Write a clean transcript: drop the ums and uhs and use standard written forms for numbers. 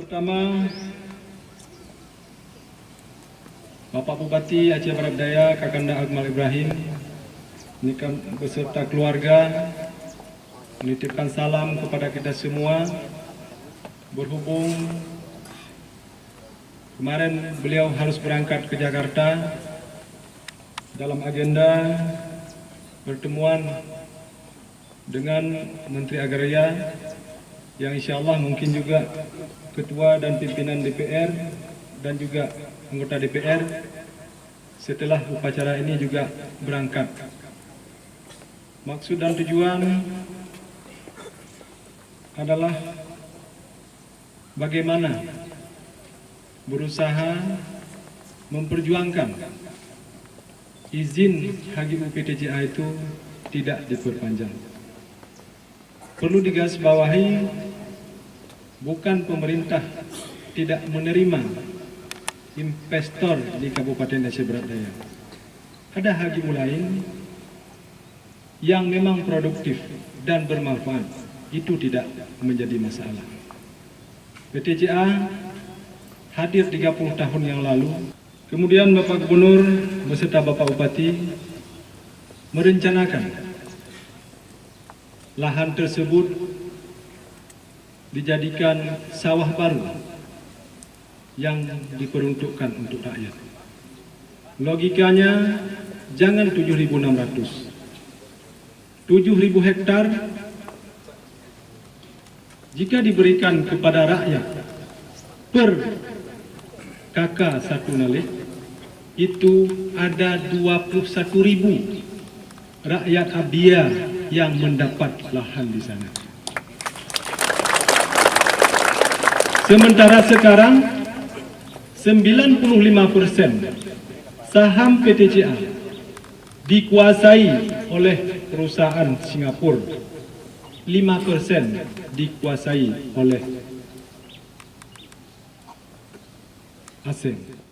pertama, Bapak Bupati Aceh Barat Daya Kakanda Akmal Ibrahim ini kan beserta keluarga menitipkan salam kepada kita semua. Berhubung kemarin beliau harus berangkat ke Jakarta dalam agenda pertemuan dengan Menteri Agraria yang insya Allah mungkin juga ketua dan pimpinan DPR dan juga anggota DPR setelah upacara ini juga berangkat. Maksud dan tujuan adalah bagaimana berusaha memperjuangkan izin HGU PTJA itu tidak diperpanjang. Perlu digarisbawahi, bukan pemerintah tidak menerima investor di Kabupaten Aceh Barat Daya. Ada HGU lain yang memang produktif dan bermanfaat, itu tidak menjadi masalah. PTJA hadir 30 tahun yang lalu, kemudian Bapak Gubernur beserta Bapak Bupati merencanakan lahan tersebut dijadikan sawah baru yang diperuntukkan untuk rakyat. Logikanya jangan 7.600, 7.000 hektar jika diberikan kepada rakyat per kakak satu nalik, itu ada 21.000 rakyat Abia yang mendapat lahan di sana. Sementara sekarang 95% saham PTJA dikuasai oleh perusahaan Singapura, 5% dikuasai oleh asing.